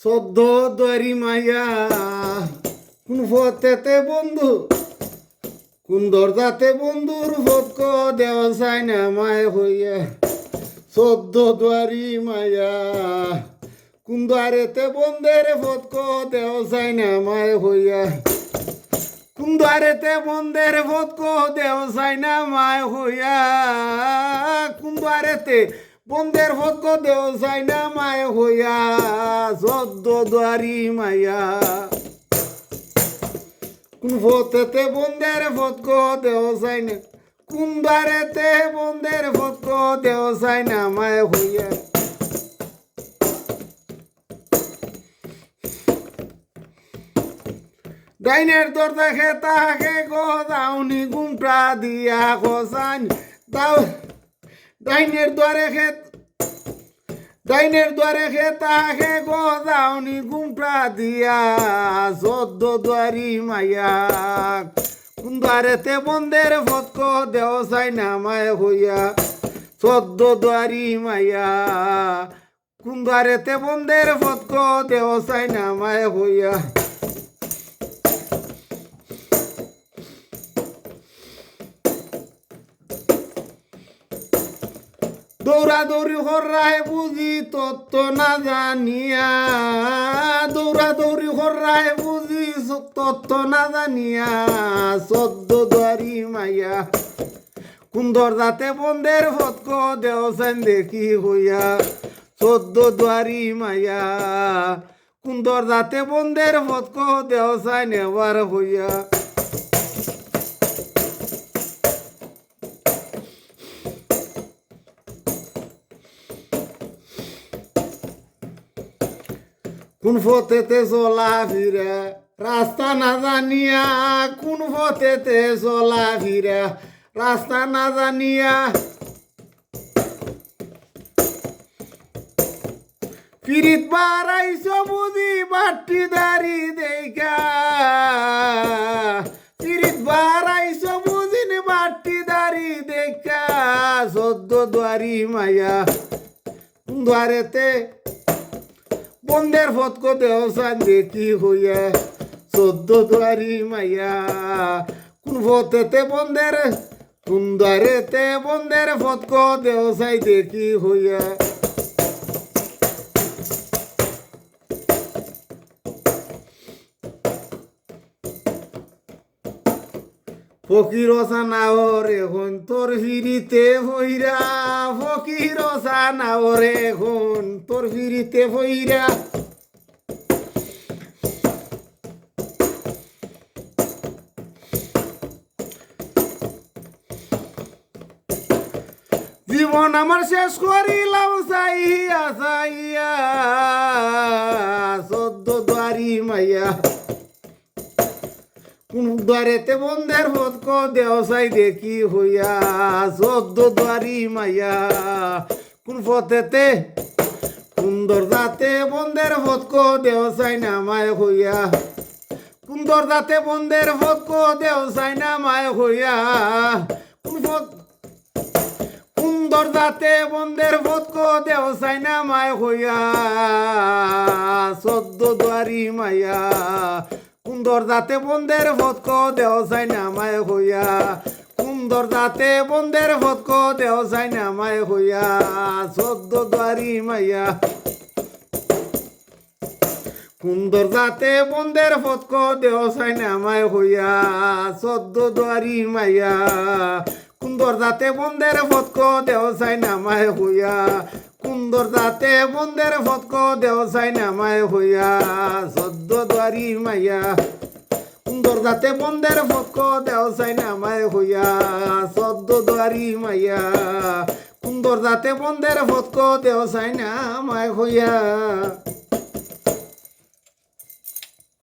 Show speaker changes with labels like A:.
A: চোদ্দ দরি মাইয়া কোন পথেতে বন্ধু কোন দরজাতে বন্ধুর ভোগ দেওয়া যায় না মায় হইয়া চোদ্দ দুয়ারি মাইয়া কোন দ্বারেতে বন্ধের ভোগ দেওয়া যায় না মায় হইয়া কোন দ্বারেতে বন্ধের ভোগ দেওয়া যায় না মায় হইয়া কোন দ্বারেতে বন্ধের ভোগ দেওয়া যায় না মায় হইয়া চোদ্দ দুয়ারি মাইয়া কোন পথেতে বন্ধের ভোগ দেওয়া যায় না কোন দ্বারেতে বন্ধের ভোগ দেওয়া যায় না মায় হইয়া ডাইনের দরজা খেতাকে গো দাউনি গুমটা দিয়া খোসান দাও ডাইনের দ্বারে খেতাকে গো দাউনি গুমটা দিয়া চোদ্দ দুয়ারি মাইয়া কোন দ্বারেতে বন্ধের ভোগ দেওয়া যায় না মায় হইয়া চোদ্দ দুয়ারি মাইয়া কোন দ্বারেতে বন্ধের ভোগ দেওয়া যায় না মায় হইয়া দৌড়াদৌড়ি হর্রায় বুঝি তত্ত্ব না জানিয়া দৌড়াদৌড়ি হর্রায় বুঝি তত্ত্ব না জানিয়া চোদ্দ দুয়ারি মাইয়া কোন দরজাতে বন্ধের ভোগ দেওয়া যায় দেখি হইয়া চোদ্দ দুয়ারি মাইয়া কোন দরজাতে বন্ধের ভোগ দেওয়া যায় নেবার হইয়া কোন পথেতে চলা ফিরা রাস্তা না জানিয়া কোন পথেতে চলা ফিরা রাস্তা না জানিয়া ফিরিত বাড়াইছ বুঝি বাটি দাড়ি দেখা ফিরিত বাড়াইছ বুঝিন বাটি দাড়ি দেখা চোদ্দ দুয়ারি মাইয়া দ্বারেতে বন্ধের ভোগ দেওয়া যায় দেখি হইয়া চোদ্দ দুয়ারি মাইয়া কোন পথেতে বন্ধের কোন দ্বারেতে বন্ধের ভোগ দেওয়া যায় দেখি হইয়া ফকির সানাওর এখন তোর ফিরিতে হইরা ফকির সানাওর এখন তোর ফিরিতে হইরা জীবন আমার শেষ করিলাম চাইয়া চাইয়া চোদ্দ দুয়ারি মাইয়া কোন দ্বারেতে বন্ধের ভোগ দেওয়া যায় দেখি হইয়া চোদ্দ দুয়ারি মাইয়া কোন পথেতে কোন দরজাতে বন্ধের ভোগ দেওয়া যায় না মায় হইয়া কোন দরজাতে বন্ধের ভোগ দেওয়া যায় না মায় হইয়া কোন দরজাতে বন্ধের ভোগ দেওয়া যায় না মায় হইয়া চোদ্দ দুয়ারি মাইয়া কোন দরজাতে বন্ধের ভোগ দেওয়া যায় না মায় হইয়া কোন দরজাতে বন্ধের ভোগ দেওয়া যায় না মায় হইয়া চোদ্দ দুয়ারি মাইয়া কোন দরজাতে বন্ধের ভোগ দেওয়া যায় না মায় হইয়া চোদ্দ দুয়ারি মাইয়া কোন দরজাতে বন্ধের ভোগ দেওয়া যায় না মায় হইয়া কোন দরজাতে বন্ধের ভোগ দেওয়া যায় না মায় হইয়া চোদ্দ দুয়ারি মাইয়া কোন দরজাতে বন্ধের ভোগ দেওয়া যায় না মায় হইয়া চোদ্দ দুয়ারি মাইয়া কোন দরজাতে বন্ধের ভোগ দেওয়া যায় না মায় হইয়া